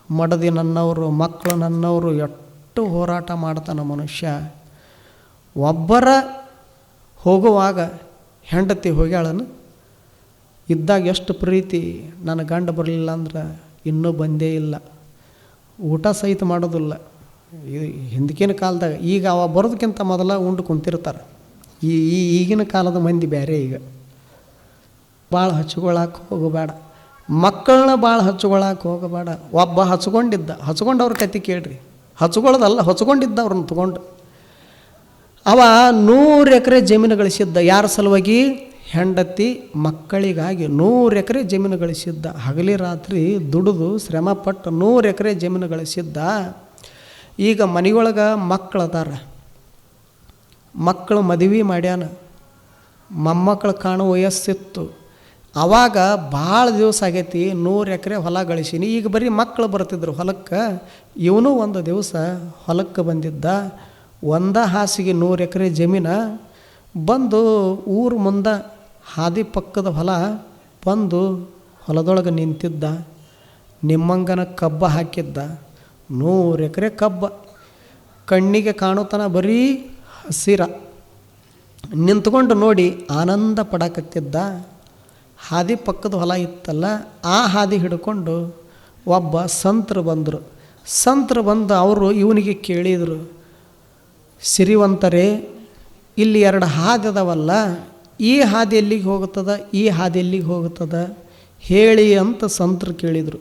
ಮಡದಿ ನನ್ನವರು, ಮಕ್ಕಳು ನನ್ನವರು, ಎಷ್ಟು ಹೋರಾಟ ಮಾಡ್ತಾನೆ ಮನುಷ್ಯ. ಒಬ್ಬರ ಹೋಗುವಾಗ ಹೆಂಡತಿ ಹೋಗ್ಯಾಳನು, ಇದ್ದಾಗ ಎಷ್ಟು ಪ್ರೀತಿ, ನನ್ನ ಗಂಡ ಬರಲಿಲ್ಲ ಅಂದ್ರೆ ಇನ್ನೂ ಬಂದೇ ಇಲ್ಲ, ಊಟ ಸಹಿತ ಮಾಡೋದಿಲ್ಲ. ಹಿಂದಕ್ಕಿನ ಕಾಲದಾಗ, ಈಗ ಅವ ಬರೋದಕ್ಕಿಂತ ಮೊದಲ ಉಂಡು ಕುಂತಿರ್ತಾರೆ. ಈಗಿನ ಕಾಲದ ಮಂದಿ ಬೇರೆ. ಈಗ ಭಾಳ ಹಚ್ಕೊಳಕ್ಕೆ ಹೋಗಬೇಡ, ಮಕ್ಕಳನ್ನ ಭಾಳ ಹಚ್ಕೊಳಕ್ಕೆ ಹೋಗಬೇಡ. ಒಬ್ಬ ಹಚ್ಕೊಂಡವ್ರ ಕತೆ ಕೇಳ್ರಿ. ಹಚ್ಕೊಳ್ಳೋದಲ್ಲ, ಹಚ್ಕೊಂಡಿದ್ದ ಅವ್ರನ್ನ ತಗೊಂಡು. ಅವ 100 ಎಕರೆ ಜಮೀನು ಗಳಿಸಿದ್ದ. ಯಾರ ಸಲುವಾಗಿ? ಹೆಂಡತಿ ಮಕ್ಕಳಿಗಾಗಿ 100 ಎಕರೆ ಜಮೀನು ಗಳಿಸಿದ್ದ. ಹಗಲಿ ರಾತ್ರಿ ದುಡಿದು ಶ್ರಮಪಟ್ಟು 100 ಎಕರೆ ಜಮೀನು ಗಳಿಸಿದ್ದ. ಈಗ ಮನೆಯೊಳಗೆ ಮಕ್ಕಳು ಅದಾರ, ಮಕ್ಕಳು ಮದುವೆ ಮಾಡ್ಯಾನ, ಮೊಮ್ಮಕ್ಕಳು ಕಾಣೋ ವಯಸ್ಸಿತ್ತು. ಆವಾಗ ಭಾಳ ದಿವಸ ಆಗೈತಿ 100 ಎಕರೆ ಹೊಲ ಗಳಿಸೀನಿ. ಈಗ ಬರೀ ಮಕ್ಕಳು ಬರ್ತಿದ್ರು ಹೊಲಕ್ಕೆ. ಇವನು ಒಂದು ದಿವಸ ಹೊಲಕ್ಕೆ ಬಂದಿದ್ದ. ಒಂದ ಹಾಸಿಗೆ 100 ಎಕರೆ ಜಮೀನ ಬಂದು ಊರು ಮುಂದೆ ಹಾದಿ ಪಕ್ಕದ ಹೊಲ ಬಂದು ಹೊಲದೊಳಗೆ ನಿಂತಿದ್ದ. ನಿಮ್ಮಂಗನ ಕಬ್ಬ ಹಾಕಿದ್ದ. 100 ಎಕರೆ ಕಬ್ಬ ಕಣ್ಣಿಗೆ ಕಾಣುತ್ತಾನ ಬರೀ ಹಸಿರ. ನಿಂತ್ಕೊಂಡು ನೋಡಿ ಆನಂದ ಪಡಕತ್ತಿದ್ದ. ಹಾದಿ ಪಕ್ಕದ ಹೊಲ ಇತ್ತಲ್ಲ, ಆ ಹಾದಿ ಹಿಡ್ಕೊಂಡು ಒಬ್ಬ ಸಂತರು ಬಂದರು. ಸಂತರು ಬಂದು ಅವರು ಇವನಿಗೆ ಕೇಳಿದರು, ಸಿರಿವಂತರೇ, ಇಲ್ಲಿ 2 ಹಾದಿ ಅದಾವಲ್ಲ, ಈ ಹಾದಿ ಎಲ್ಲಿಗೆ ಹೋಗುತ್ತದೆ, ಈ ಹಾದಿ ಎಲ್ಲಿಗೆ ಹೋಗುತ್ತದೆ ಹೇಳಿ ಅಂತ ಸಂತರು ಕೇಳಿದರು.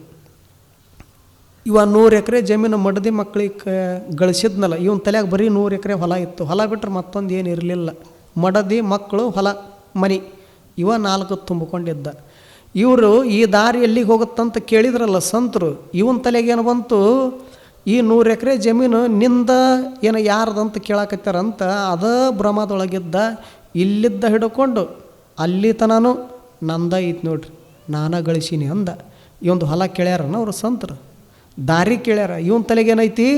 ಇವ 100 ಎಕರೆ ಜಮೀನು ಮಡದಿ ಮಕ್ಕಳಿಗೆ ಗಳಿಸಿದ್ನಲ್ಲ, ಇವನ ತಲೆಯಾಗ ಬರೀ 100 ಎಕರೆ ಹೊಲ ಇತ್ತು. ಹೊಲ ಬಿಟ್ಟರೆ ಮತ್ತೊಂದು ಏನು ಇರಲಿಲ್ಲ. ಮಡದಿ ಮಕ್ಕಳು ಹೊಲ ಮನೆ ಇವ 4 ತುಂಬಿಕೊಂಡಿದ್ದ. ಇವರು ಈ ದಾರಿ ಎಲ್ಲಿಗೆ ಹೋಗುತ್ತಂತ ಕೇಳಿದ್ರಲ್ಲ ಸಂತರು, ಇವನ ತಲೆಗೇನು ಬಂತು, ಈ 100 ಎಕರೆ ಜಮೀನು ನಿಂದ ಏನು ಯಾರ್ದಂತ ಕೇಳಾಕತ್ತಾರಂತ ಅದ ಭ್ರಮದೊಳಗಿದ್ದ. ಇಲ್ಲಿದ್ದ ಹಿಡ್ಕೊಂಡು ಅಲ್ಲಿ ತನೂ ನಂದ ಐತಿ ನೋಡ್ರಿ, ನಾನ ಗಳಿಸೀನಿ ಅಂದ. ಇವೊಂದು ಹೊಲ ಕೇಳ್ಯಾರನ ಅವರು ಸಂತರು, ದಾರಿ ಕೇಳ್ಯಾರ. ಇವನ ತಲೆಗೇನೈತಿ,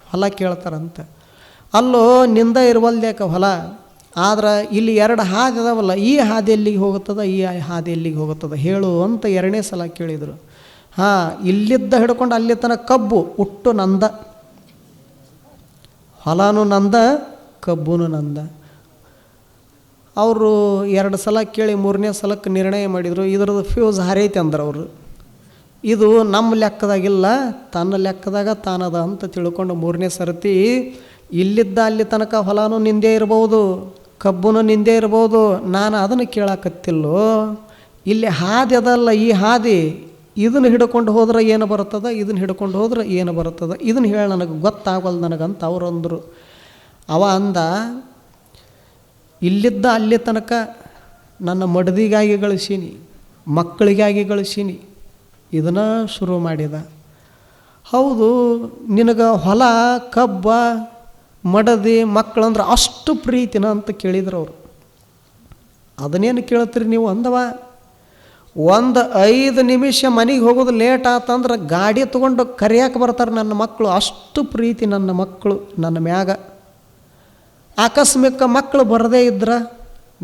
ಹೊಲ ಕೇಳ್ತಾರಂತ. ಅಲ್ಲೋ ನಿಂದ ಇರುವಲ್ದ್ಯಾಕ ಹೊಲ, ಆದ್ರೆ ಇಲ್ಲಿ 2 ಹಾದಿ ಅದಾವಲ್ಲ, ಈ ಹಾದಿ ಎಲ್ಲಿಗೆ ಹೋಗುತ್ತದೆ, ಈ ಹಾದಿ ಎಲ್ಲಿಗೆ ಹೋಗುತ್ತದೆ ಹೇಳು ಅಂತ 2ನೇ ಸಲ ಕೇಳಿದರು. ಇಲ್ಲಿದ್ದ ಹಿಡ್ಕೊಂಡು ಅಲ್ಲಿ ತನಕ ಕಬ್ಬು ಉಟ್ಟು ನಂದ, ಹೊಲನೂ ನಂದ, ಕಬ್ಬುನು ನಂದ. ಅವರು 2 ಸಲ ಕೇಳಿ 3ನೇ ಸಲಕ್ಕೆ ನಿರ್ಣಯ ಮಾಡಿದರು, ಇದ್ರದ್ದು ಫ್ಯೂಸ್ ಹರೈತೆ ಅಂದ್ರೆ ಅವರು, ಇದು ನಮ್ಮ ಲೆಕ್ಕದಾಗಿಲ್ಲ, ತನ್ನ ಲೆಕ್ಕದಾಗ ತಾನದ ಅಂತ ತಿಳ್ಕೊಂಡು 3ನೇ ಸರ್ತಿ ಇಲ್ಲಿದ್ದ ಅಲ್ಲಿ ತನಕ ಹೊಲನೂ ನಿಂದೇ ಇರ್ಬೋದು, ಕಬ್ಬುನು ನಿಂದೇ ಇರ್ಬೋದು, ನಾನು ಅದನ್ನು ಕೇಳಾಕತ್ತಿಲ್ಲೋ, ಇಲ್ಲಿ ಹಾದಿ ಅದಲ್ಲ, ಈ ಹಾದಿ ಇದನ್ನು ಹಿಡ್ಕೊಂಡು ಹೋದ್ರೆ ಏನು ಬರ್ತದೆ, ಇದನ್ನು ಹಿಡ್ಕೊಂಡು ಹೋದ್ರೆ ಏನು ಬರ್ತದೆ, ಇದನ್ನು ಹೇಳಿ ನನಗೆ ಗೊತ್ತಾಗಲ್ಲ ನನಗಂತ ಅವರು ಅಂದರು. ಅವ ಅಂದ, ಇಲ್ಲಿದ್ದ ಅಲ್ಲಿ ತನಕ ನನ್ನ ಮಡದಿಗಾಗಿ ಗಳಿಸೀನಿ, ಮಕ್ಕಳಿಗಾಗಿ ಗಳಿಸೀನಿ, ಇದನ್ನು ಶುರು ಮಾಡಿದ. ಹೌದು, ನಿನಗೆ ಹೊಲ ಕಬ್ಬ ಮಡದಿ ಮಕ್ಕಳಂದ್ರೆ ಅಷ್ಟು ಪ್ರೀತಿನ ಅಂತ ಕೇಳಿದ್ರು ಅವರು. ಅದನ್ನೇನು ಕೇಳ್ತೀರಿ ನೀವು ಅಂದವ. 5 ನಿಮಿಷ ಮನೆಗೆ ಹೋಗೋದು ಲೇಟ್ ಆತಂದ್ರೆ ಗಾಡಿ ತೊಗೊಂಡು ಕರಿಯಾಕೆ ಬರ್ತಾರೆ ನನ್ನ ಮಕ್ಕಳು, ಅಷ್ಟು ಪ್ರೀತಿ ನನ್ನ ಮಕ್ಕಳು ನನ್ನ ಮ್ಯಾಗ. ಆಕಸ್ಮಿಕ ಮಕ್ಕಳು ಬರದೇ ಇದ್ರೆ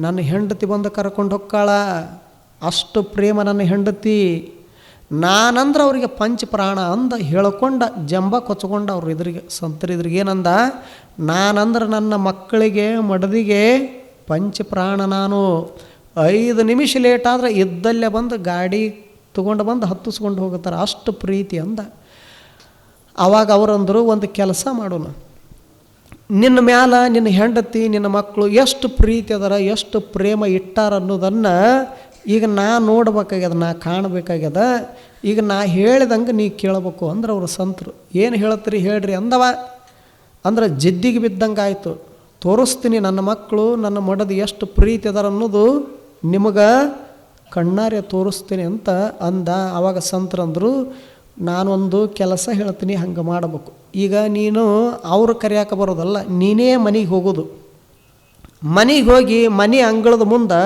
ನನ್ನ ಹೆಂಡತಿ ಬಂದು ಕರ್ಕೊಂಡು ಹೊಕ್ಕಾಳ, ಅಷ್ಟು ಪ್ರೇಮ ನನ್ನ ಹೆಂಡತಿ. ನಾನಂದ್ರೆ ಅವರಿಗೆ ಪಂಚಪ್ರಾಣ ಅಂದ ಹೇಳ್ಕೊಂಡ ಜಂಬ ಕೊಚ್ಕೊಂಡ ಅವ್ರು ಇದ್ರಿಗೆ ಸಂತರಿದ್ರಿಗೆ. ಏನಂದ, ನಾನಂದ್ರೆ ನನ್ನ ಮಕ್ಕಳಿಗೆ ಮಡದಿಗೆ ಪಂಚಪ್ರಾಣ ನಾನು. 5 ನಿಮಿಷ ಲೇಟ್ ಆದರೆ ಇದ್ದಲ್ಲೇ ಬಂದು ಗಾಡಿ ತೊಗೊಂಡು ಬಂದು ಹತ್ತಿಸ್ಕೊಂಡು ಹೋಗುತ್ತಾರೆ, ಅಷ್ಟು ಪ್ರೀತಿ ಅಂದ. ಆವಾಗ ಅವರಂದರು, ಒಂದು ಕೆಲಸ ಮಾಡೋಣ, ನಿನ್ನ ಮ್ಯಾಲ ನಿನ್ನ ಹೆಂಡತಿ ನಿನ್ನ ಮಕ್ಕಳು ಎಷ್ಟು ಪ್ರೀತಿ ಅದರ, ಎಷ್ಟು ಪ್ರೇಮ ಇಟ್ಟಾರ ಅನ್ನೋದನ್ನು ಈಗ ನಾ ನೋಡ್ಬೇಕಾಗ್ಯದ, ನಾ ಕಾಣಬೇಕಾಗ್ಯದ. ಈಗ ನಾ ಹೇಳಿದಂಗೆ ನೀ ಕೇಳಬೇಕು ಅಂದ್ರೆ ಅವರು ಸಂತರು. ಏನು ಹೇಳ್ತೀರಿ ಹೇಳ್ರಿ ಅಂದವ. ಅಂದ್ರೆ ಜಿದ್ದಿಗೆ ಬಿದ್ದಂಗೆ ಆಯಿತು. ತೋರಿಸ್ತೀನಿ ನನ್ನ ಮಕ್ಕಳು ನನ್ನ ಮಡದಿ ಎಷ್ಟು ಪ್ರೀತಿ ಅದಾರ ಅನ್ನೋದು ನಿಮಗೆ ಕಣ್ಣಾರೆ ತೋರಿಸ್ತೀನಿ ಅಂತ ಅಂದ. ಆವಾಗ ಸಂತರಂದರು, ನಾನೊಂದು ಕೆಲಸ ಹೇಳ್ತೀನಿ, ಹಂಗೆ ಮಾಡಬೇಕು. ಈಗ ನೀನು ಅವ್ರು ಕರೆಯಾಕ ಬರೋದಲ್ಲ, ನೀನೇ ಮನೆಗೆ ಹೋಗೋದು. ಮನೆಗೆ ಹೋಗಿ ಮನೆ ಅಂಗಳದ ಮುಂದೆ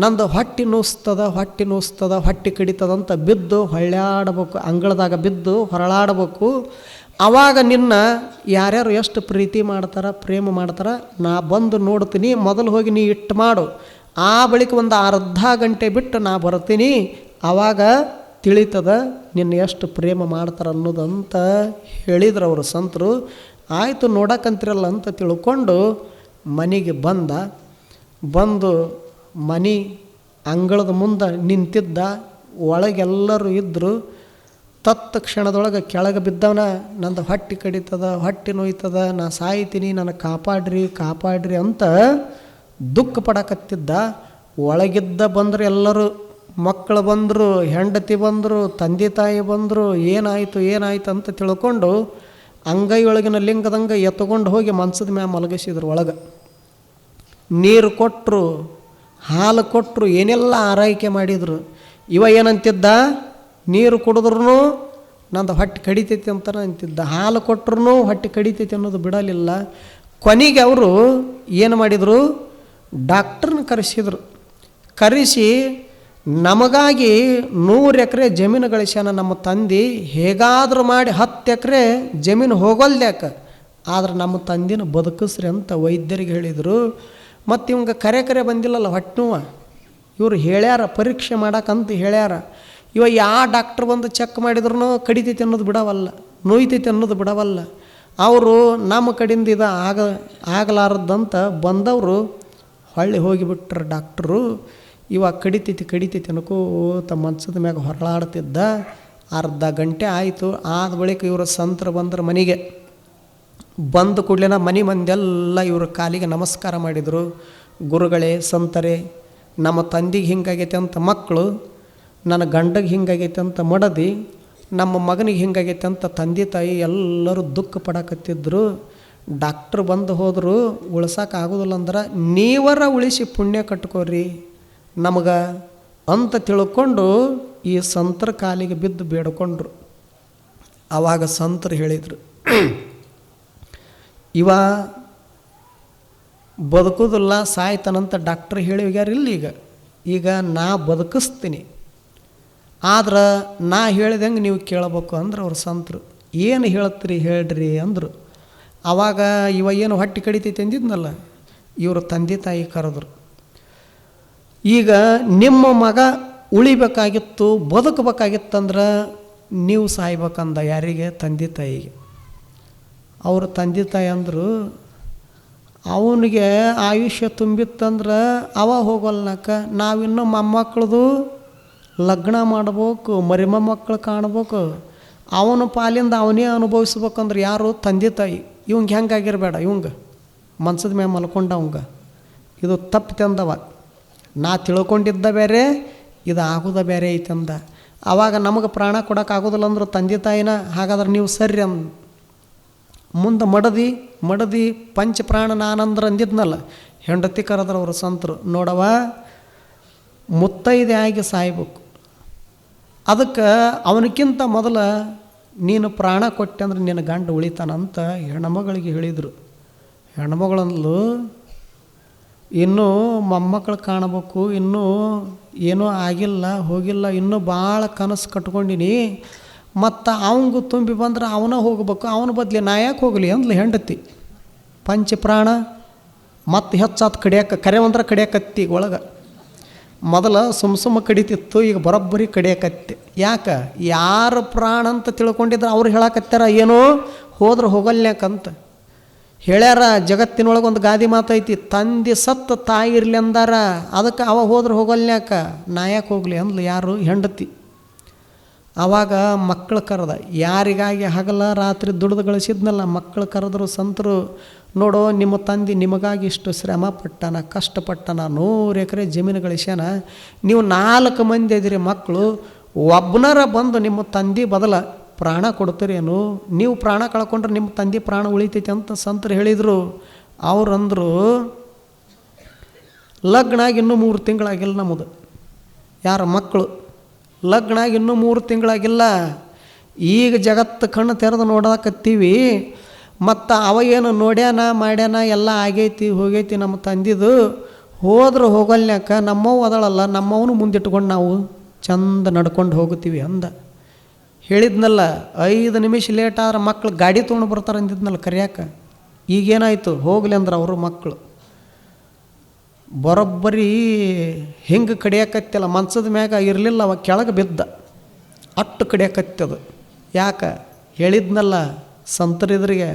ನಂದು ಹೊಟ್ಟೆ ನುಸ್ತದ ಹೊಟ್ಟೆ ಕಡಿತದಂತ ಬಿದ್ದು ಹೊಳ್ಳಾಡಬೇಕು, ಅಂಗಳದಾಗ ಬಿದ್ದು ಹೊರಳಾಡಬೇಕು. ಆವಾಗ ನಿನ್ನ ಯಾರ್ಯಾರು ಎಷ್ಟು ಪ್ರೀತಿ ಮಾಡ್ತಾರೆ, ಪ್ರೇಮ ಮಾಡ್ತಾರೆ, ನಾ ಬಂದು ನೋಡ್ತೀನಿ. ಮೊದಲು ಹೋಗಿ ನೀ ಇಟ್ಟು ಮಾಡು, ಆ ಬಳಿಕ ಒಂದು ಅರ್ಧ ಗಂಟೆ ಬಿಟ್ಟು ನಾ ಬರ್ತೀನಿ. ಆವಾಗ ತಿಳಿತದ ನಿನ್ನ ಎಷ್ಟು ಪ್ರೇಮ ಮಾಡ್ತಾರೆ ಅನ್ನೋದಂತ ಹೇಳಿದ್ರು ಅವರು ಸಂತರು. ಆಯಿತು ನೋಡಕ್ಕಂತಿರಲ್ಲ ಅಂತ ತಿಳ್ಕೊಂಡು ಮನೆಗೆ ಬಂದು ಮನೆ ಅಂಗಳದ ಮುಂದೆ ನಿಂತಿದ್ದ. ಒಳಗೆಲ್ಲರೂ ಇದ್ದರು. ತತ್ತ ಕ್ಷಣದೊಳಗೆ ಕೆಳಗೆ ಬಿದ್ದವನ, ನಂದು ಹೊಟ್ಟೆ ಕಡಿತದ, ಹೊಟ್ಟೆ ನೋಯ್ತದ, ನಾ ಸಾಯ್ತೀನಿ, ನನಗೆ ಕಾಪಾಡ್ರಿ ಅಂತ ದುಃಖ ಪಡಕತ್ತಿದ್ದ. ಒಳಗಿದ್ದ ಬಂದರು ಎಲ್ಲರೂ, ಮಕ್ಕಳು ಬಂದರು, ಹೆಂಡತಿ ಬಂದರು, ತಂದೆ ತಾಯಿ ಬಂದರು. ಏನಾಯಿತು ಅಂತ ತಿಳ್ಕೊಂಡು ಅಂಗೈ ಒಳಗಿನ ಲಿಂಗದಂಗೆ ಎತ್ಕೊಂಡು ಹೋಗಿ ಮಂಚದ ಮ್ಯಾಲ ಮಲಗಿಸಿದ್ರು. ಒಳಗೆ ನೀರು ಕೊಟ್ಟರು, ಹಾಲು ಕೊಟ್ಟರು, ಏನೆಲ್ಲ ಆರೈಕೆ ಮಾಡಿದರು. ಇವ ಏನಂತಿದ್ದ, ನೀರು ಕುಡಿದ್ರೂ ನಂದು ಹೊಟ್ಟೆ ಕಡಿತೈತಿ ಅಂತ ಅಂತಿದ್ದ. ಹಾಲು ಕೊಟ್ಟರು ಹೊಟ್ಟೆ ಕಡಿತೈತಿ ಅನ್ನೋದು ಬಿಡಲಿಲ್ಲ. ಕೊನೆಗೆ ಅವರು ಏನು ಮಾಡಿದರು, ಡಾಕ್ಟ್ರನ್ನ ಕರೆಸಿ ನಮಗಾಗಿ 100 ಎಕರೆ ಜಮೀನು ಗಳಿಸ್ಯಾನ ನಮ್ಮ ತಂದೆ. ಹೇಗಾದರೂ ಮಾಡಿ 10 ಎಕರೆ ಜಮೀನು ಹೋಗಲ್ದ್ಯಾಕ, ಆದ್ರೆ ನಮ್ಮ ತಂದಿನ ಬದುಕಿಸ್ರಿ ಅಂತ ವೈದ್ಯರಿಗೆ ಹೇಳಿದರು. ಮತ್ತು ಇವಂಗೆ ಕರೆ ಬಂದಿಲ್ಲಲ್ಲ ಹೊಟ್ಟೆ ನೋವು, ಇವರು ಹೇಳ್ಯಾರ ಪರೀಕ್ಷೆ ಮಾಡಕ್ಕಂತ ಹೇಳ್ಯಾರ. ಇವ ಯಾವ ಡಾಕ್ಟ್ರ್ ಬಂದು ಚೆಕ್ ಮಾಡಿದ್ರು ಕಡಿತೈತಿ ಅನ್ನೋದು ಬಿಡವಲ್ಲ, ನೋಯ್ತೈತಿ ಅನ್ನೋದು ಬಿಡವಲ್ಲ. ಅವರು ನಮ್ಮ ಕಡೆಯಿಂದ ಇದು ಆಗಲಾರದಂತ ಬಂದವರು ಹೊಳ್ಳಿ ಹೋಗಿಬಿಟ್ರು ಡಾಕ್ಟ್ರು. ಇವ ಕಡಿತೈತಿ ಅನ್ಕೋತ ಮಂಚದ ಮ್ಯಾಗ ಹೊರಳಾಡ್ತಿದ್ದ. ಅರ್ಧ ಗಂಟೆ ಆಯಿತು. ಆದ ಬಳಿಕ ಇವರು ಸಂತರು ಬಂದರು ಮನೆಗೆ. ಬಂದ ಕೂಡಲೇ ಮನೆ ಮಂದೆಲ್ಲ ಇವ್ರ ಕಾಲಿಗೆ ನಮಸ್ಕಾರ ಮಾಡಿದರು. ಗುರುಗಳೇ, ಸಂತರೇ, ನಮ್ಮ ತಂದೆಗೆ ಹಿಂಗಾಗೈತೆ ಅಂತ ಮಕ್ಕಳು, ನನ್ನ ಗಂಡಗೆ ಹಿಂಗಾಗೈತೆ ಅಂತ ಮಡದಿ, ನಮ್ಮ ಮಗನಿಗೆ ಹಿಂಗಾಗೈತೆ ಅಂತ ತಂದೆ ತಾಯಿ ಎಲ್ಲರೂ ದುಃಖ ಪಡಕತ್ತಿದ್ರು. ಡಾಕ್ಟ್ರು ಬಂದು ಹೋದರು. ಉಳ್ಸೋಕ್ಕಾಗೋದಿಲ್ಲ ಅಂದ್ರೆ ನೀವರ ಉಳಿಸಿ ಪುಣ್ಯ ಕಟ್ಕೋರಿ ನಮಗೆ ಅಂತ ತಿಳ್ಕೊಂಡು ಈ ಸಂತರ ಕಾಲಿಗೆ ಬಿದ್ದು ಬೇಡ್ಕೊಂಡ್ರು. ಆವಾಗ ಸಂತರು ಹೇಳಿದರು, ಇವ ಬದುಕೋದಿಲ್ಲ, ಸಾಯ್ತಾನಂತ ಡಾಕ್ಟ್ರ್ ಹೇಳಿ ಹೋಗ್ಯಾರಿಲ್ಲ. ಈಗ ನಾ ಬದುಕಿಸ್ತೀನಿ, ಆದ್ರೆ ನಾ ಹೇಳಿದಂಗೆ ನೀವು ಕೇಳಬೇಕು ಅಂದ್ರೆ ಅವ್ರು ಸಂತರು. ಏನು ಹೇಳ್ತೀರಿ ಹೇಳ್ರಿ ಅಂದರು. ಆವಾಗ ಇವ ಏನು ಹೊಟ್ಟೆ ಕಡಿತೈತಿ ಅಂದಿದ್ನಲ್ಲ, ಇವರು ತಂದೆ ತಾಯಿ ಕರೆದ್ರು. ಈಗ ನಿಮ್ಮ ಮಗ ಉಳಿಬೇಕಾಗಿತ್ತು, ಬದುಕಬೇಕಾಗಿತ್ತಂದ್ರೆ ನೀವು ಸಾಯ್ಬೇಕಂದ. ಯಾರಿಗೆ? ತಂದೆ ತಾಯಿಗೆ. ಅವರು ತಂದೆ ತಾಯಿ ಅಂದರು, ಅವನಿಗೆ ಆಯುಷ್ಯ ತುಂಬಿತ್ತಂದ್ರೆ ಅವ ಹೋಗಲ್ನಕ, ನಾವಿನ್ನೂ ಮೊಮ್ಮಕ್ಕಳದು ಲಗ್ನ ಮಾಡ್ಬೇಕು, ಮರಿ ಮೊಮ್ಮಕ್ಕಳು ಕಾಣ್ಬೇಕು, ಅವನ ಪಾಲಿಂದ ಅವನೇ ಅನುಭವಿಸ್ಬೇಕಂದ್ರೆ ಯಾರು? ತಂದೆ ತಾಯಿ. ಇವಂಗೆ ಹೆಂಗಾಗಿರಬೇಡ, ಇವಂಗೆ ಮನ್ಸದ ಮ್ಯಾಗ ಮಲ್ಕೊಂಡ, ಇದು ತಪ್ಪು ತಂದವ. ನಾ ತಿಳ್ಕೊಂಡಿದ್ದ ಬೇರೆ, ಇದು ಆಗೋದ ಬೇರೆ ಐತಂದ. ಆವಾಗ ನಮಗೆ ಪ್ರಾಣ ಕೊಡೋಕ್ಕಾಗೋದಿಲ್ಲ ಅಂದರು ತಂದೆ ತಾಯಿನ. ಹಾಗಾದ್ರೆ ನೀವು ಸರಿ ಅಂದ. ಮುಂದೆ ಮಡದಿ ಪಂಚಪ್ರಾಣ ನಾನಂದ್ರೆ ಅಂದಿದ್ನಲ್ಲ, ಹೆಂಡತಿ ಕರೆದ್ರೆ ಅವರು ಸಂತರು, ನೋಡವ ಮುತ್ತೈದೆ ಆಗಿ ಸಾಯ್ಬೇಕು, ಅದಕ್ಕೆ ಅವನಕ್ಕಿಂತ ಮೊದಲ ನೀನು ಪ್ರಾಣ ಕೊಟ್ಟೆ ಅಂದ್ರೆ ನಿನ್ನ ಗಂಡ ಉಳಿತಾನಂತ ಹೆಣ್ಮಗಳಿಗೆ ಹೇಳಿದರು. ಹೆಣ್ಮಗಳಂದ್ಲು, ಇನ್ನೂ ಮೊಮ್ಮಕ್ಕಳು ಕಾಣಬೇಕು, ಇನ್ನೂ ಏನೂ ಆಗಿಲ್ಲ ಹೋಗಿಲ್ಲ, ಇನ್ನೂ ಭಾಳ ಕನಸು ಕಟ್ಕೊಂಡಿನಿ, ಮತ್ತು ಅವಂಗೂ ತುಂಬಿ ಬಂದ್ರೆ ಅವನ ಹೋಗ್ಬೇಕು, ಅವನ ಬದಲಿ ನಾ ಯಾಕೆ ಹೋಗಲಿ ಅಂದ್ಲು ಹೆಂಡತಿ. ಪಂಚಪ್ರಾಣ ಮತ್ತು ಹೆಚ್ಚಾತ್ ಕರೆವಂದ್ರೆ ಕಡಿಯಕತ್ತಿ. ಒಳಗೆ ಮೊದಲು ಸುಮ್ಮ ಕಡಿತಿತ್ತು, ಈಗ ಬರೋಬ್ಬರಿ ಕಡಿಯಕತ್ತಿ. ಯಾಕೆ? ಯಾರು ಪ್ರಾಣ ಅಂತ ತಿಳ್ಕೊಂಡಿದ್ರೆ ಅವ್ರು ಹೇಳಕತ್ತಾರ ಏನೋ ಹೋದ್ರೆ ಹೋಗಲ್ಯಾಕಂತ ಹೇಳ್ಯಾರ. ಜಗತ್ತಿನೊಳಗೆ ಒಂದು ಗಾದಿ ಮಾತೈತಿ, ತಂದೆ ಸತ್ತ ತಾಯಿ ಇರಲಿ ಅಂದಾರ, ಅದಕ್ಕೆ ಅವ ಹೋದ್ರೆ ಹೋಗಲ್ಯಾಕ, ನಾ ಯಾಕೆ ಹೋಗಲಿ ಅಂದ್ಲು ಯಾರು? ಹೆಂಡತಿ. ಆವಾಗ ಮಕ್ಕಳು ಕರೆದ. ಯಾರಿಗಾಗಿ ಹಗಲ ರಾತ್ರಿ ದುಡ್ದು ಗಳಿಸಿದ್ನಲ್ಲ, ಮಕ್ಕಳು ಕರೆದ್ರು ಸಂತರು. ನೋಡೋ, ನಿಮ್ಮ ತಂದೆ ನಿಮಗಾಗಿ ಇಷ್ಟು ಶ್ರಮ ಪಟ್ಟನ, ಕಷ್ಟಪಟ್ಟನ, 100 ಎಕರೆ ಜಮೀನು ಗಳಿಸ್ಯಾನ, ನೀವು 4 ಮಂದಿ ಇದ್ದೀರಿ ಮಕ್ಕಳು, ಒಬ್ಬನರ ಬಂದು ನಿಮ್ಮ ತಂದೆ ಬದಲ ಪ್ರಾಣ ಕೊಡ್ತೀರೇನು? ನೀವು ಪ್ರಾಣ ಕಳ್ಕೊಂಡ್ರೆ ನಿಮ್ಮ ತಂದೆ ಪ್ರಾಣ ಉಳಿತೈತಿ ಅಂತ ಸಂತರು ಹೇಳಿದರು. ಅವ್ರಂದರು, ಲಗ್ನ ಆಗಿ ಇನ್ನೂ 3 ತಿಂಗಳಾಗಿಲ್ಲ ನಮ್ಮದು. ಯಾರ ಮಕ್ಕಳು ಲಗ್ನ ಆಗಿ ಇನ್ನೂ 3 ತಿಂಗಳಾಗಿಲ್ಲ. ಈಗ ಜಗತ್ತು ಕಣ್ಣು ತೆರೆದು ನೋಡಕತ್ತೀವಿ. ಮತ್ತು ಅವ ಏನು ನೋಡ್ಯಾನ ಮಾಡ್ಯಾನ ಎಲ್ಲ ಆಗೈತಿ ಹೋಗೈತಿ ನಮ್ಮ ತಂದಿದ್ದು. ಹೋದ್ರೆ ಹೋಗಲ್ನ್ಯಾಕ ನಮ್ಮವು ಅದಳಲ್ಲ, ನಮ್ಮವನು ಮುಂದಿಟ್ಕೊಂಡು ನಾವು ಚಂದ ನಡ್ಕೊಂಡು ಹೋಗ್ತೀವಿ ಅಂದ. ಹೇಳಿದ್ನಲ್ಲ, 5 ನಿಮಿಷ ಲೇಟ್ ಆದ್ರೆ ಮಕ್ಕಳು ಗಾಡಿ ತೊಗೊಂಡು ಬರ್ತಾರೆ ಅಂದಿದ್ನಲ್ಲ ಕರಿಯಾಕ. ಈಗೇನಾಯಿತು? ಹೋಗ್ಲಿ ಅಂದ್ರೆ ಅವರು ಮಕ್ಕಳು ಬರೋಬ್ಬರಿ ಹಿಂಗೆ ಕಡಿಯಾಕತ್ತಿಲ್ಲ. ಮಂಚದ ಮ್ಯಾಗ ಇರಲಿಲ್ಲ, ಅವ ಕೆಳಗೆ ಬಿದ್ದ. ಅಟ್ಟು ಕಡಿಯಕತ್ತದು. ಯಾಕೆ ಹೇಳಿದ್ನಲ್ಲ ಸಂತರಿದ್ರಿಗೆ,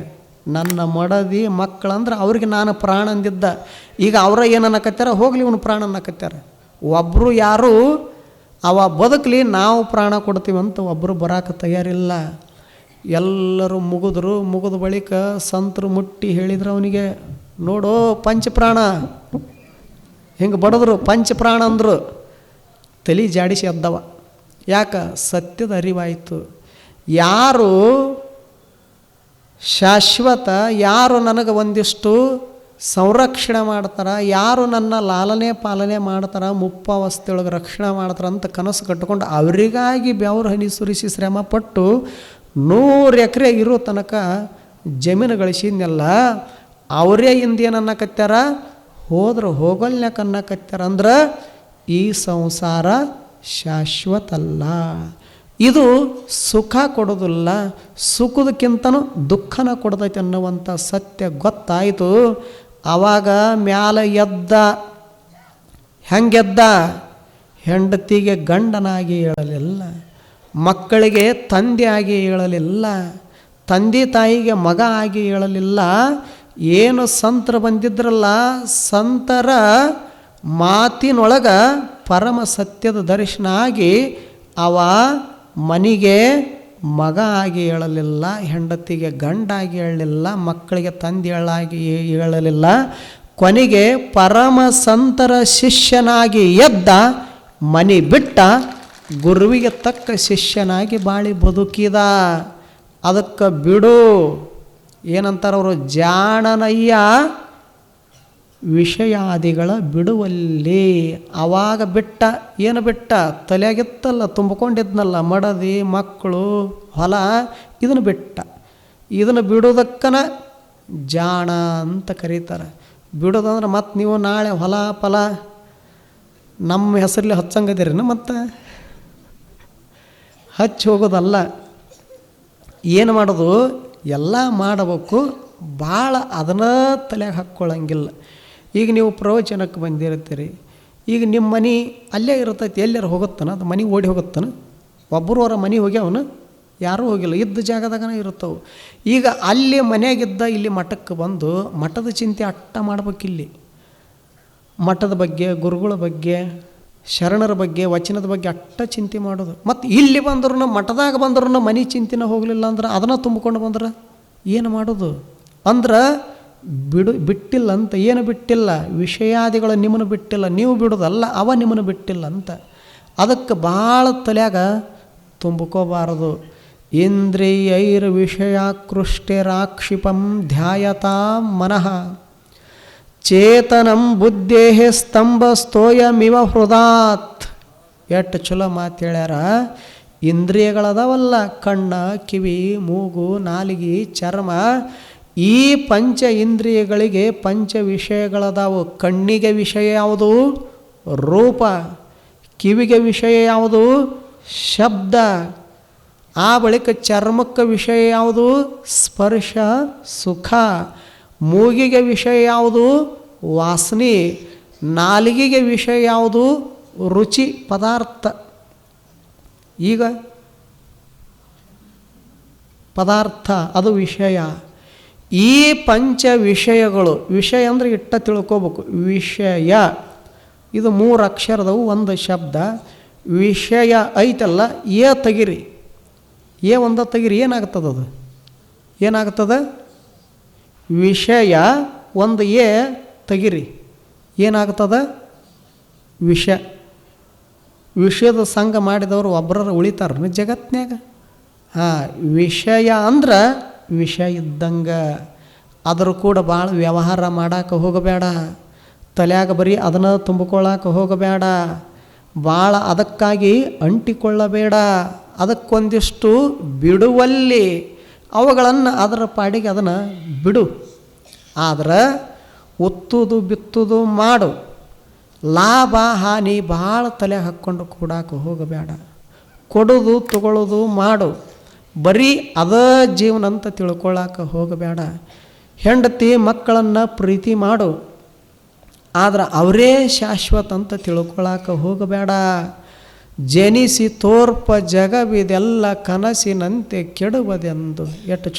ನನ್ನ ಮಡದಿ ಮಕ್ಕಳಂದ್ರೆ ಅವ್ರಿಗೆ ನಾನು ಪ್ರಾಣ ಅಂದಿದ್ದ. ಈಗ ಅವರ ಏನು ಅನ್ನಕತ್ತಾರ, ಹೋಗಲಿ ಇವನು ಪ್ರಾಣ ಅನ್ನಕತ್ತಾರ. ಒಬ್ಬರು ಯಾರು ಅವ ಬದುಕಲಿ, ನಾವು ಪ್ರಾಣ ಕೊಡ್ತೀವಂತ ಒಬ್ಬರು ಬರಾಕ ತಯಾರಿಲ್ಲ. ಎಲ್ಲರೂ ಮುಗಿದ ಬಳಿಕ ಸಂತರು ಮುಟ್ಟಿ ಹೇಳಿದ್ರು ಅವನಿಗೆ, ನೋಡೋ ಪಂಚಪ್ರಾಣ, ಹಿಂಗೆ ಬಡಿದ್ರು, ಪಂಚಪ್ರಾಣ ಅಂದರು. ತಲೆ ಜಾಡಿಸಿ ಎದ್ದವ. ಯಾಕೆ? ಸತ್ಯದ ಅರಿವಾಯಿತು. ಯಾರು ಶಾಶ್ವತ, ಯಾರು ನನಗೆ ಒಂದಿಷ್ಟು ಸಂರಕ್ಷಣೆ ಮಾಡ್ತಾರೆ, ಯಾರು ನನ್ನ ಲಾಲನೆ ಪಾಲನೆ ಮಾಡ್ತಾರೆ, ಮುಪ್ಪಾವಸ್ಥೆಯೊಳಗೆ ರಕ್ಷಣೆ ಮಾಡ್ತಾರೆ ಅಂತ ಕನಸು ಕಟ್ಕೊಂಡು ಅವರಿಗಾಗಿ ಬೆವರು ಹನಿ ಸುರಿಸಿ ಶ್ರಮಪಟ್ಟು 100 ಎಕರೆ ಇರೋ ತನಕ ಜಮೀನು ಗಳಿಸಿದ್ನೆಲ್ಲ ಅವರೇ ಇಂದೇನು ಅನ್ನಕತ್ತಾರ, ಹೋದ್ರೆ ಹೋಗಲ್ನ್ಯಾಕ ಅನ್ನಕತ್ತಾರ. ಅಂದ್ರೆ ಈ ಸಂಸಾರ ಶಾಶ್ವತ ಅಲ್ಲ, ಇದು ಸುಖ ಕೊಡೋದಿಲ್ಲ, ಸುಖದಕ್ಕಿಂತನೂ ದುಃಖನ ಕೊಡ್ತೈತೆ ಅನ್ನುವಂಥ ಸತ್ಯ ಗೊತ್ತಾಯಿತು. ಆವಾಗ ಮ್ಯಾಲ ಎದ್ದ. ಹೆಂಗೆದ್ದ? ಹೆಂಡತಿಗೆ ಗಂಡನಾಗಿ ಹೇಳಲಿಲ್ಲ, ಮಕ್ಕಳಿಗೆ ತಂದೆಯಾಗಿ ಹೇಳಲಿಲ್ಲ, ತಂದೆ ತಾಯಿಗೆ ಮಗ ಆಗಿ ಹೇಳಲಿಲ್ಲ. ಏನು ಸಂತರು ಬಂದಿದ್ರಲ್ಲ, ಸಂತರ ಮಾತಿನೊಳಗೆ ಪರಮ ಸತ್ಯದ ದರ್ಶನ ಆಗಿ ಅವ ಮನೆಗೆ ಮಗ ಆಗಿ ಹೇಳಲಿಲ್ಲ, ಹೆಂಡತಿಗೆ ಗಂಡಾಗಿ ಹೇಳಲಿಲ್ಲ, ಮಕ್ಕಳಿಗೆ ತಂದೆಯಾಗಿ ಹೇಳಲಿಲ್ಲ. ಕೊನೆಗೆ ಪರಮ ಸಂತರ ಶಿಷ್ಯನಾಗಿ ಎದ್ದ, ಮನೆ ಬಿಟ್ಟ, ಗುರುವಿಗೆ ತಕ್ಕ ಶಿಷ್ಯನಾಗಿ ಬಾಳಿ ಬದುಕಿದ. ಅದಕ್ಕೆ ಬಿಡು, ಏನಂತಾರವರು, ಜಾಣನಯ್ಯ ವಿಷಯಾದಿಗಳ ಬಿಡುವಲ್ಲಿ. ಆವಾಗ ಬಿಟ್ಟ. ಏನು ಬಿಟ್ಟ? ತಲೆಯಾಗಿತ್ತಲ್ಲ, ತುಂಬಿಕೊಂಡಿದ್ನಲ್ಲ, ಮಡದಿ ಮಕ್ಕಳು ಹೊಲ, ಇದನ್ನು ಬಿಟ್ಟ. ಇದನ್ನು ಬಿಡೋದಕ್ಕನ ಜಾಣ ಅಂತ ಕರೀತಾರೆ. ಬಿಡೋದಂದ್ರೆ ಮತ್ತು ನೀವು ನಾಳೆ ಹೊಲ ಫಲ ನಮ್ಮ ಹೆಸರಲ್ಲಿ ಹಚ್ಚಂಗದಿರಿ, ಮತ್ತು ಹಚ್ಚಿ ಹೋಗೋದಲ್ಲ. ಏನು ಮಾಡೋದು? ಎಲ್ಲ ಮಾಡಬೇಕು, ಭಾಳ ಅದನ್ನ ತಲೆಗೆ ಹಾಕ್ಕೊಳ್ಳಂಗಿಲ್ಲ. ಈಗ ನೀವು ಪ್ರವಚನಕ್ಕೆ ಬಂದಿರ್ತೀರಿ, ಈಗ ನಿಮ್ಮ ಮನೆ ಅಲ್ಲೇ ಇರ್ತೈತಿ, ಎಲ್ಲರೂ ಹೋಗುತ್ತಾನ, ಅದು ಮನೆ ಓಡಿ ಹೋಗುತ್ತಾನ? ಒಬ್ಬರು ಅವರ ಮನೆ ಹೋಗ್ಯಾವನು? ಯಾರೂ ಹೋಗಿಲ್ಲ, ಇದ್ದ ಜಾಗದಾಗನೇ ಇರುತ್ತವೆ. ಈಗ ಅಲ್ಲಿ ಮನೆಯಾಗಿದ್ದ ಇಲ್ಲಿ ಮಠಕ್ಕೆ ಬಂದು ಮಠದ ಚಿಂತೆ ಅಟ್ಟ ಮಾಡ್ಬೇಕಿಲ್ಲಿ. ಮಠದ ಬಗ್ಗೆ, ಗುರುಗಳ ಬಗ್ಗೆ, ಶರಣರ ಬಗ್ಗೆ, ವಚನದ ಬಗ್ಗೆ ಅಟ್ಟ ಚಿಂತೆ ಮಾಡೋದು. ಮತ್ತು ಇಲ್ಲಿ ಬಂದ್ರೂ, ಮಠದಾಗ ಬಂದ್ರೂ ಮನೆ ಚಿಂತೆನ ಹೋಗಲಿಲ್ಲ ಅಂದ್ರೆ, ಅದನ್ನು ತುಂಬಿಕೊಂಡು ಬಂದ್ರೆ ಏನು ಮಾಡೋದು? ಅಂದ್ರೆ ಬಿಟ್ಟಿಲ್ಲ ಅಂತ. ಏನು ಬಿಟ್ಟಿಲ್ಲ? ವಿಷಯಾದಿಗಳು ನಿಮ್ಮನ್ನು ಬಿಟ್ಟಿಲ್ಲ, ನೀವು ಬಿಡೋದಲ್ಲ, ಅವ ನಿಮ್ಮನ್ನು ಬಿಟ್ಟಿಲ್ಲ ಅಂತ. ಅದಕ್ಕೆ ಭಾಳ ತಲೆಯಾಗ ತುಂಬಿಕೋಬಾರದು. ಇಂದ್ರಿಯೈರ್ ವಿಷಯಾಕೃಷ್ಟಿರಾಕ್ಷಿಪಂ ಧ್ಯಾಯತಾ ಮನಃ ಚೇತನಂ ಬುದ್ಧೇಃ ಸ್ತಂಭಸ್ತೋಯಮಿವ ಹೃದಾತ್. ಎಷ್ಟು ಚಲೋ ಮಾತು ಹೇಳ್ಯಾರ. ಇಂದ್ರಿಯಗಳದಾವಲ್ಲ, ಕಣ್ಣ, ಕಿವಿ, ಮೂಗು, ನಾಲಿಗೆ, ಚರ್ಮ, ಈ ಪಂಚ ಇಂದ್ರಿಯಗಳಿಗೆ ಪಂಚ ವಿಷಯಗಳದಾವು. ಕಣ್ಣಿಗೆ ವಿಷಯ ಯಾವುದು? ರೂಪ. ಕಿವಿಗೆ ವಿಷಯ ಯಾವುದು? ಶಬ್ದ. ಆ ಬಳಿಕ ಚರ್ಮಕ್ಕೆ ವಿಷಯ ಯಾವುದು? ಸ್ಪರ್ಶ, ಸುಖ. ಮೂಗಿಗೆ ವಿಷಯ ಯಾವುದು? ವಾಸನೆ. ನಾಲಿಗೆಗೆ ವಿಷಯ ಯಾವುದು? ರುಚಿ, ಪದಾರ್ಥ. ಈಗ ಪದಾರ್ಥ ಅದು ವಿಷಯ. ಈ ಪಂಚ ವಿಷಯಗಳು, ವಿಷಯ ಅಂದರೆ ಇಟ್ಟ ತಿಳ್ಕೋಬೇಕು. ವಿಷಯ ಇದು 3 ಅಕ್ಷರದವು, ಒಂದು ಶಬ್ದ. ವಿಷಯ ಐತಲ್ಲ, ಏ ತೆಗಿರಿ, ಏ ಒಂದ ತೆಗಿರಿ, ಏನಾಗ್ತದೆ? ಅದು ಏನಾಗ್ತದೆ? ವಿಷಯ ಒಂದು ಏ ತೆಗಿರಿ, ಏನಾಗ್ತದೆ? ವಿಷ. ವಿಷಯದ ಸಂಘ ಮಾಡಿದವರು ಒಬ್ಬರ ಉಳಿತಾರ ಜಗತ್ನ್ಯಾಗ? ವಿಷಯ ಅಂದ್ರೆ ವಿಷ ಇದ್ದಂಗೆ. ಅದ್ರ ಕೂಡ ಭಾಳ ವ್ಯವಹಾರ ಮಾಡೋಕೆ ಹೋಗಬೇಡ. ತಲೆಯಾಗ ಬರೀ ಅದನ್ನು ತುಂಬಿಕೊಳ್ಳೋಕೆ ಹೋಗಬೇಡ. ಭಾಳ ಅದಕ್ಕಾಗಿ ಅಂಟಿಕೊಳ್ಳಬೇಡ. ಅದಕ್ಕೊಂದಿಷ್ಟು ಬಿಡುವಲ್ಲಿ ಅವುಗಳನ್ನು ಅದರ ಪಾಡಿಗೆ ಅದನ್ನು ಬಿಡು. ಆದ್ರೆ ಒತ್ತುದು ಬಿತ್ತುದು ಮಾಡು. ಲಾಭ ಹಾನಿ ಭಾಳ ತಲೆ ಹಾಕ್ಕೊಂಡು ಕೂಡಕ್ಕೆ ಹೋಗಬೇಡ. ಕೊಡೋದು ತಗೊಳ್ಳೋದು ಮಾಡು. ಬರೀ ಅದ ಜೀವನ ಅಂತ ತಿಳ್ಕೊಳ್ಳೋಕೆ ಹೋಗಬೇಡ. ಹೆಂಡತಿ ಮಕ್ಕಳನ್ನು ಪ್ರೀತಿ ಮಾಡು, ಆದ್ರೆ ಅವರೇ ಶಾಶ್ವತ ಅಂತ ತಿಳ್ಕೊಳ್ಳೋಕೆ ಹೋಗಬೇಡ. ಜನಿಸಿ ತೋರ್ಪ ಜಗವಿದೆಲ್ಲ ಕನಸಿನಂತೆ ಕೆಡುವುದೆಂದು ಎಷ್ಟು